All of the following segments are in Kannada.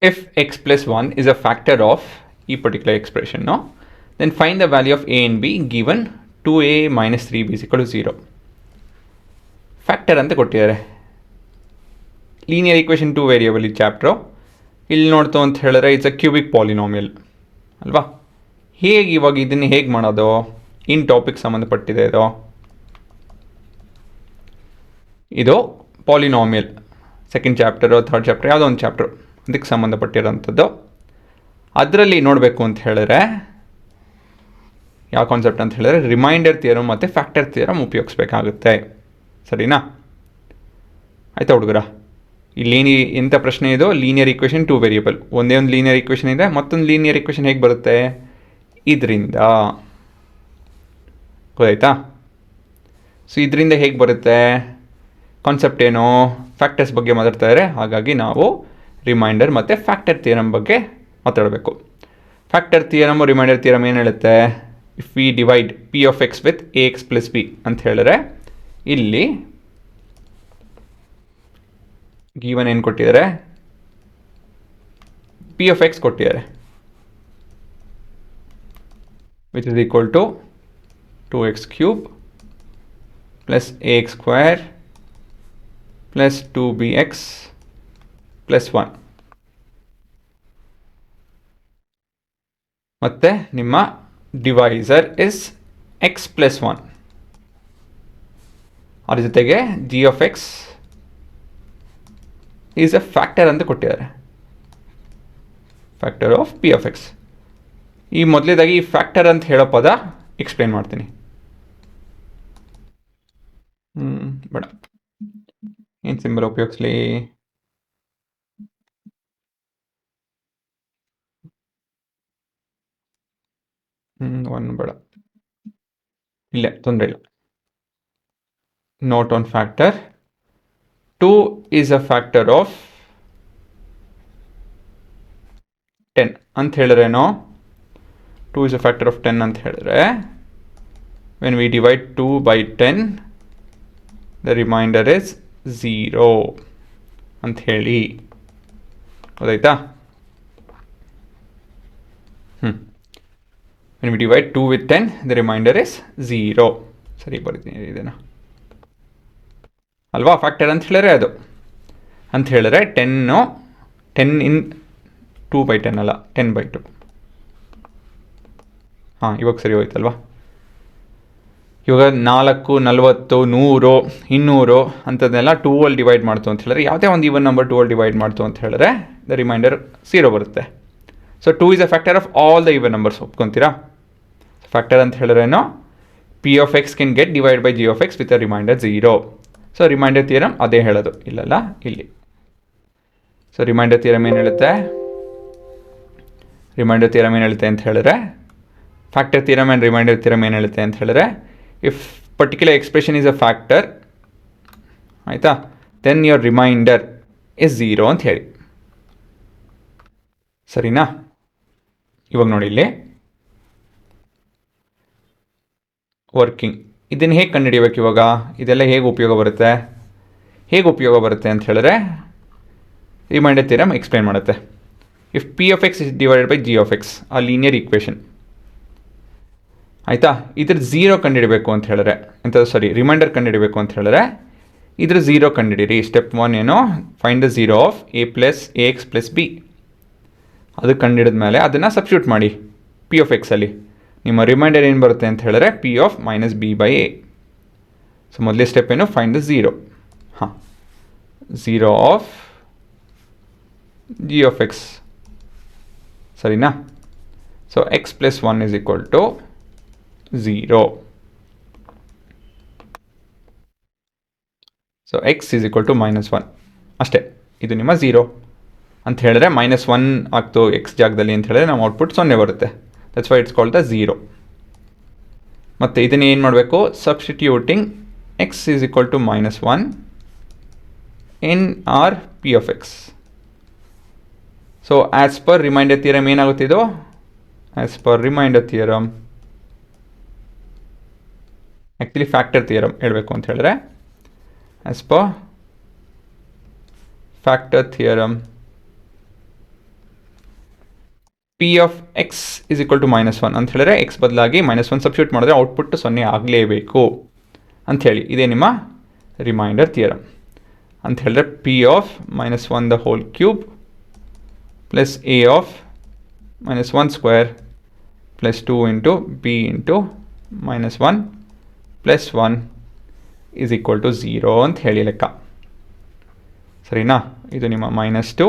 if x plus 1 is a factor of e particular expression, no? Then find the value of a and b given 2a minus 3b is equal to 0. Factor ಅಂತ ಕೊಟ್ಟಿದ್ದಾರೆ. ಲೀನಿಯರ್ ಈಕ್ವೇಷನ್ 2 ವೇರಿಯಬಲ್ ಈ ಚಾಪ್ಟ್ರು. ಇಲ್ಲಿ ನೋಡ್ತು ಅಂತ ಹೇಳಿದ್ರೆ ಇಟ್ಸ್ ಅ ಕ್ಯೂಬಿಕ್ ಪಾಲಿನಾಮಿಯಲ್ ಅಲ್ವಾ. ಹೇಗೆ ಇವಾಗ ಇದನ್ನು ಹೇಗೆ ಮಾಡೋದು, ಇನ್ ಟಾಪಿಕ್ ಸಂಬಂಧಪಟ್ಟಿದೆ ಇದು polynomial second chapter third chapter ಯಾವುದೋ ಒಂದು ಚಾಪ್ಟರ್ ಅದಕ್ಕೆ ಸಂಬಂಧಪಟ್ಟಿರೋಂಥದ್ದು. ಅದರಲ್ಲಿ ನೋಡಬೇಕು ಅಂತ ಹೇಳಿದ್ರೆ ಯಾವ ಕಾನ್ಸೆಪ್ಟ್ ಅಂತ ಹೇಳಿದ್ರೆ ರಿಮೈಂಡರ್ ಥಿಯರಮ್ ಮತ್ತು ಫ್ಯಾಕ್ಟರ್ ಥಿಯರಮ್ ಉಪಯೋಗಿಸ್ಬೇಕಾಗುತ್ತೆ. ಸರಿನಾ? ಆಯಿತಾ ಹುಡುಗರ? ಇಲ್ಲಿ ಎಂಥ ಪ್ರಶ್ನೆ ಇದು? Linear equation 2 variable. ಒಂದೇ ಒಂದು ಲೀನಿಯರ್ ಈಕ್ವೇಷನ್ ಇದೆ, ಮತ್ತೊಂದು ಲೀನಿಯರ್ ಈಕ್ವೇಷನ್ ಹೇಗೆ ಬರುತ್ತೆ? ಇದರಿಂದ. ಗೊತ್ತಾಯ್ತಾ? ಸೊ ಇದರಿಂದ ಹೇಗೆ ಬರುತ್ತೆ? ಕಾನ್ಸೆಪ್ಟ್ ಏನು? ಫ್ಯಾಕ್ಟರ್ಸ್ ಬಗ್ಗೆ ಮಾತಾಡ್ತಾ ಇದ್ದಾರೆ, ಹಾಗಾಗಿ ನಾವು ರಿಮೈಂಡರ್ ಮತ್ತು ಫ್ಯಾಕ್ಟರ್ ಥಿಯರಮ್ ಬಗ್ಗೆ ಮಾತಾಡಬೇಕು. ಫ್ಯಾಕ್ಟರ್ ಥಿಯರಮು ರಿಮೈಂಡರ್ ಥಿಯರಮ್ ಏನು ಹೇಳುತ್ತೆ? If we divide P of X with A X plus B ಅಂತ ಹೇಳಿದ್ರೆ ಇಲ್ಲಿ ಗಿವನ್ ಏನು ಕೊಟ್ಟಿದ್ದಾರೆ? ಪಿ ಆಫ್ ಎಕ್ಸ್ ಕೊಟ್ಟಿದ್ದಾರೆ, which is equal to 2x cube plus ax square plus 2bx plus 1. ಮತ್ತು ನಿಮ್ಮ ಡಿವೈಸರ್ ಇಸ್ x ಪ್ಲಸ್ 1. ಅದ್ರ ಜೊತೆಗೆ g of X is A factor ಅಂತ ಕೊಟ್ಟಿದ್ದಾರೆ, factor of P of X. ಈ ಮೊದಲೇದಾಗಿ ಈ ಫ್ಯಾಕ್ಟರ್ ಅಂತ ಹೇಳೋ ಪದ ಎಕ್ಸ್ಪ್ಲೇನ್ ಮಾಡ್ತೀನಿ. ಬೇಡ, ಏನು ಸಿಂಬಲ್ ಉಪಯೋಗಿಸ್ಲಿ? ಒಂದು ಬೇಡ, ಇಲ್ಲ ತೊಂದರೆ ಇಲ್ಲ. Note on factor. 2 is a factor of 10 ಅಂತ ಹೇಳಿದ್ರೇನೋ. 2 is a factor of 10 ಅಂತ ಹೇಳಿದ್ರೆ when we divide 2 by 10 the remainder is 0 ಅಂತ ಹೇಳಿ. ಗೊತ್ತಾಯ್ತಾ? when we divide 2 with 10 the remainder is 0. ಸರಿ ಬರ್ತೀನಿ ಇದನ್ನು ಅಲ್ವಾ? ಫ್ಯಾಕ್ಟರ್ ಅಂತ ಹೇಳಿದ್ರೆ ಅದು ಅಂತ ಹೇಳಿದ್ರೆ 10 ಇನ್ 2 by 10 ಅಲ್ಲ, 10 by 2. ಹಾಂ, ಇವಾಗ ಸರಿ ಹೋಯ್ತಲ್ವಾ? ಇವಾಗ 4, 40, 100, 200 ಅಂಥದ್ದನ್ನೆಲ್ಲ 2 ಅಲ್ಲಿ ಡಿವೈಡ್ ಮಾಡ್ತು ಅಂತ ಹೇಳಿದ್ರೆ, ಯಾವುದೇ ಒಂದು ಈವನ್ ನಂಬರ್ 2 ಅಲ್ಲಿ ಡಿವೈಡ್ ಮಾಡ್ತು ಅಂತ ಹೇಳಿದ್ರೆ ದ ರಿಮೈಂಡರ್ 0 ಬರುತ್ತೆ. So 2 is a factor of all the even numbers. ಒಪ್ಕೊತೀರಾ? ಫ್ಯಾಕ್ಟರ್ ಅಂತ ಹೇಳಿದ್ರೇನೋ P of X can get divide by G of X with a reminder 0. So reminder theorem ಅದೇ ಹೇಳೋದು, ಇಲ್ಲಲ್ಲ ಇಲ್ಲಿ. ಸೊ ರಿಮೈಂಡರ್ ಥಿಯರಮ್ ಏನು ಹೇಳುತ್ತೆ? ರಿಮೈಂಡರ್ ಥಿಯರಮ್ ಏನು ಹೇಳುತ್ತೆ ಅಂತ ಹೇಳಿದ್ರೆ, factor theorem and remainder theorem ಏನು ಹೇಳುತ್ತೆ ಅಂತ ಹೇಳಿದ್ರೆ, if particular expression is a factor, ಆಯಿತಾ, ದೆನ್ ಯುವರ್ ರಿಮೈಂಡರ್ ಇಸ್ 0 ಅಂತ ಹೇಳಿ. ಸರಿನಾ? ಇವಾಗ ನೋಡಿ ಇಲ್ಲಿ ವರ್ಕಿಂಗ್. ಇದನ್ನು ಹೇಗೆ ಕಂಡುಹಿಡಿಯಬೇಕು ಇವಾಗ? ಇದೆಲ್ಲ ಹೇಗೆ ಉಪಯೋಗ ಬರುತ್ತೆ ಅಂತ ಹೇಳಿದ್ರೆ ರಿಮೈಂಡರ್ ಥಿಯರಮ್ ಎಕ್ಸ್ಪ್ಲೇನ್ ಮಾಡುತ್ತೆ. If P of X is divided by G of X, ಆ ಲೀನಿಯರ್ ಈಕ್ವೇಷನ್, ಆಯಿತಾ, ಇದ್ರ 0 ಕಂಡುಹಿಡಬೇಕು ಅಂತ ಹೇಳಿದ್ರೆ, ರಿಮೈಂಡರ್ ಕಂಡುಹಿಡಬೇಕು ಅಂತ ಹೇಳಿದ್ರೆ ಇದ್ರ 0 ಕಂಡುಹಿಡಿರಿ. ಸ್ಟೆಪ್ 1 ಏನೋ find the 0 of A plus A X plus B. ಅದು ಕಂಡುಹಿಡಿದ ಮೇಲೆ ಅದನ್ನು ಸಬ್ಸ್ಟಿಟ್ಯೂಟ್ ಮಾಡಿ ಪಿ ಆಫ್ ಎಕ್ಸಲ್ಲಿ. ನಿಮ್ಮ ರಿಮೈಂಡರ್ ಏನು ಬರುತ್ತೆ ಅಂತ ಹೇಳಿದ್ರೆ P of minus B by A. So ಮೊದಲೇ ಸ್ಟೆಪ್ ಏನು? Find the 0. ಹಾಂ, 0 ಆಫ್ ಜಿ ಆಫ್ ಎಕ್ಸ್. ಸರಿನಾ? So X plus 1 is equal to 0. So X is equal to -1 ಅಷ್ಟೇ. ಇದು ನಿಮ್ಮ 0 ಅಂತ ಹೇಳಿದ್ರೆ -1 ಆಗ್ತು ಎಕ್ಸ್ ಜಾಗದಲ್ಲಿ ಅಂತ ಹೇಳಿದ್ರೆ ನಮ್ಮ ಔಟ್ಪುಟ್ 0 ಬರುತ್ತೆ. That's why it's called the 0. ಮತ್ತು ಇದನ್ನು ಏನು ಮಾಡಬೇಕು? Substituting X is equal to -1 in our P of X. So as per remainder theorem ಏನಾಗುತ್ತೆ ಇದು? As per remainder theorem, actually factor theorem ಹೇಳಬೇಕು ಅಂತ ಹೇಳಿದ್ರೆ, as per factor theorem P of X is equal to -1 ಅಂತ ಹೇಳಿದ್ರೆ ಎಕ್ಸ್ ಬದಲಾಗಿ -1 ಸಬ್ಸ್ಟಿಟ್ಯೂಟ್ ಮಾಡಿದ್ರೆ ಔಟ್ಪುಟ್ 0 ಆಗಲೇಬೇಕು ಅಂಥೇಳಿ. ಇದೇ ನಿಮ್ಮ ರಿಮೈಂಡರ್ ಥಿಯರಮ್. ಅಂತ ಹೇಳಿದ್ರೆ P of -1 the whole cube plus A of -1 square plus 2 into B into -1 plus 1 is equal to 0 ಅಂತ ಹೇಳಿ ಲೆಕ್ಕ. ಸರಿನಾ? ಇದು ನಿಮ್ಮ -2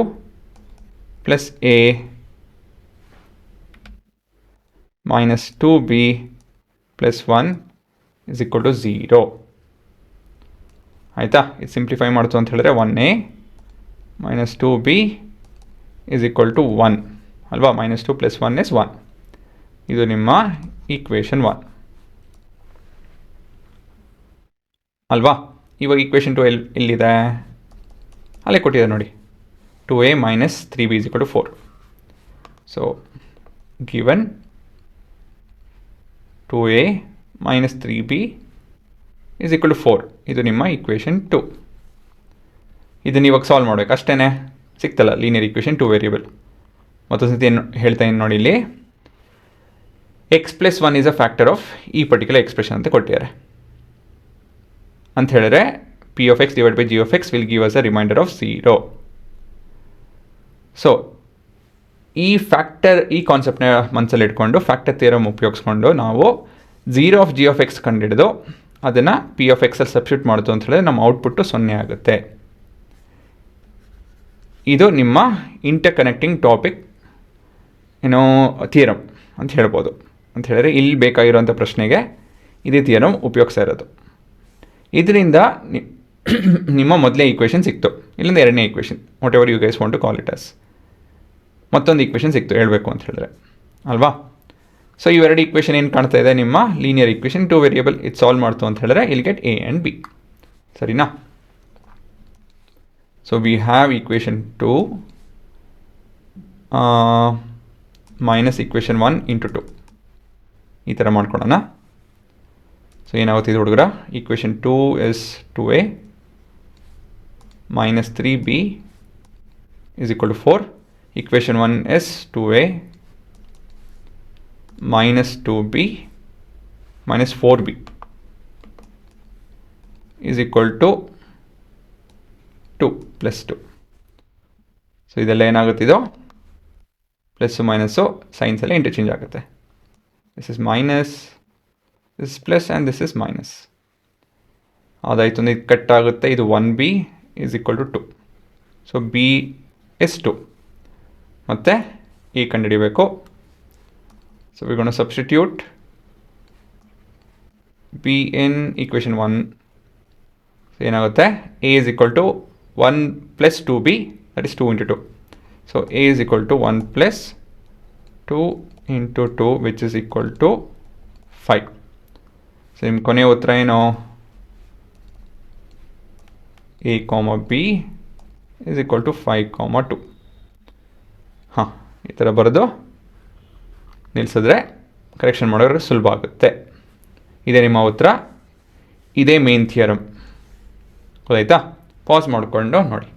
plus A -2b plus 1 is equal to 0. ಆಯಿತಾ? ಇದು ಸಿಂಪ್ಲಿಫೈ ಮಾಡ್ತು ಅಂತ ಹೇಳಿದ್ರೆ 1a -2b is equal to 1 ಅಲ್ವಾ? -2 ಪ್ಲಸ್ 1 ಇಸ್ 1. ಇದು ನಿಮ್ಮ ಈಕ್ವೇಷನ್ 1 ಅಲ್ವಾ? ಇವಾಗ ಈಕ್ವೇಷನ್ 2 ಎಲ್ಲಿದೆ? ಅಲ್ಲೇ ಕೊಟ್ಟಿದೆ ನೋಡಿ, 2a - 3b is equal to 4. So given 2a - 3b is equal to 4. ಇದು ನಿಮ್ಮ ಈಕ್ವೇಷನ್ 2. ಇದನ್ನು ಇವಾಗ ಸಾಲ್ವ್ ಮಾಡಬೇಕು ಅಷ್ಟೇ. ಸಿಕ್ತಲ್ಲ ಲೀನಿಯರ್ ಈಕ್ವೇಷನ್ 2 ವೇರಿಯಬಲ್. ಮತ್ತೊಂದು ಸತಿ ಏನು ಹೇಳ್ತಾ ಇದ್ದೀನಿ ನೋಡಿ, ಇಲ್ಲಿ X plus 1 is a factor of ಈ ಪರ್ಟಿಕ್ಯುಲರ್ ಎಕ್ಸ್ಪ್ರೆಷನ್ ಅಂತ ಕೊಟ್ಟಿದ್ದಾರೆ. ಅಂತ ಹೇಳಿದ್ರೆ P of X divide by G of X will give us a remainder of 0. So ಈ ಕಾನ್ಸೆಪ್ಟ್ನ ಮನಸ್ಸಲ್ಲಿ ಇಟ್ಕೊಂಡು ಫ್ಯಾಕ್ಟರ್ ಥಿಯರಮ್ ಉಪಯೋಗಿಸ್ಕೊಂಡು ನಾವು 0 ಆಫ್ ಜಿ ಆಫ್ ಎಕ್ಸ್ ಕಂಡುಹಿಡಿದು ಅದನ್ನು ಪಿ ಆಫ್ ಎಕ್ಸಲ್ಲಿ ಸಬ್ಸ್ಟಿಟ್ಯೂಟ್ ಮಾಡ್ತು ಅಂತ ಹೇಳಿದ್ರೆ ನಮ್ಮ ಔಟ್ಪುಟ್ಟು 0 ಆಗುತ್ತೆ. ಇದು ನಿಮ್ಮ ಇಂಟರ್ ಕನೆಕ್ಟಿಂಗ್ ಟಾಪಿಕ್ ಥಿಯರಮ್ ಅಂತ ಹೇಳ್ಬೋದು. ಅಂತ ಹೇಳಿದ್ರೆ ಇಲ್ಲಿ ಬೇಕಾಗಿರೋಂಥ ಪ್ರಶ್ನೆಗೆ ಇದೇ ಥಿಯರಮ್ ಉಪಯೋಗಿಸ್ತಾ ಇರೋದು. ಇದರಿಂದ ನಿಮ್ಮ ಮೊದಲನೇ ಈಕ್ವೇಷನ್ ಸಿಕ್ತು, ಇಲ್ಲಿಂದ ಎರಡನೇ equation, whatever you guys want to call it as. ಮತ್ತೊಂದು ಈಕ್ವೇಷನ್ ಸಿಕ್ತು ಹೇಳಬೇಕು ಅಂತ ಹೇಳಿದ್ರೆ ಅಲ್ವಾ? ಸೊ ಇವೆರಡು ಈಕ್ವೇಷನ್ ಏನು ಕಾಣ್ತಾ ಇದೆ? ನಿಮ್ಮ ಲೀನಿಯರ್ ಈಕ್ವೇಷನ್ 2 ವೇರಿಯಬಲ್. ಇದು ಸಾಲ್ವ್ ಮಾಡ್ತು ಅಂತ ಹೇಳಿದ್ರೆ ಇಲ್ಲಿ ಗೆಟ್ ಎ ಆ್ಯಂಡ್ ಬಿ. ಸರಿನಾ? So we have equation 2 minus equation 1 into 2. ಈ ಥರ ಮಾಡ್ಕೊಳ್ಳೋಣ. ಸೊ ಏನಾಗುತ್ತೆ ಇದು ಹುಡುಗರ? Equation 2 is 2a - 3b is equal to 4. Equation 1 is 2a - 2b - 4b is equal to 2 plus 2. So ಇದೆಲ್ಲ ಏನಾಗುತ್ತೆ? ಇದು ಪ್ಲಸ್ಸು ಮೈನಸ್ಸು ಸೈನ್ಸ್ ಎಲ್ಲ ಇಂಟರ್ಚೇಂಜ್ ಆಗುತ್ತೆ. This is minus, this plus and this is minus. ಅದಾಯಿತು, ಇದು ಕಟ್ ಆಗುತ್ತೆ. ಇದು 1b is equal to 2. So b is 2 ಮತ್ತು e ಕಂಡುಹಿಡಿಬೇಕು. So we gonna substitute b in equation 1. ಏನಾಗುತ್ತೆ? a is equal to 1 plus 2b, that is 2 into 2. So a is equal to 1 plus 2 into 2 which is equal to 5. So ನಿಮ್ಮ ಕೊನೆಯ ಉತ್ತರ ಏನು? a, b is equal to 5, 2. ಹಾಂ, ಈ ಥರ ಬರೆದು ನಿಲ್ಲಿಸಿದ್ರೆ ಕರೆಕ್ಷನ್ ಮಾಡೋದ್ರೆ ಸುಲಭ ಆಗುತ್ತೆ. ಇದೇ ನಿಮ್ಮ ಉತ್ತರ, ಇದೇ ಮೇನ್ ಥಿಯರಮ್. ಗೊತ್ತಾಯ್ತಾ? ಪಾಸ್ ಮಾಡಿಕೊಂಡು ನೋಡಿ.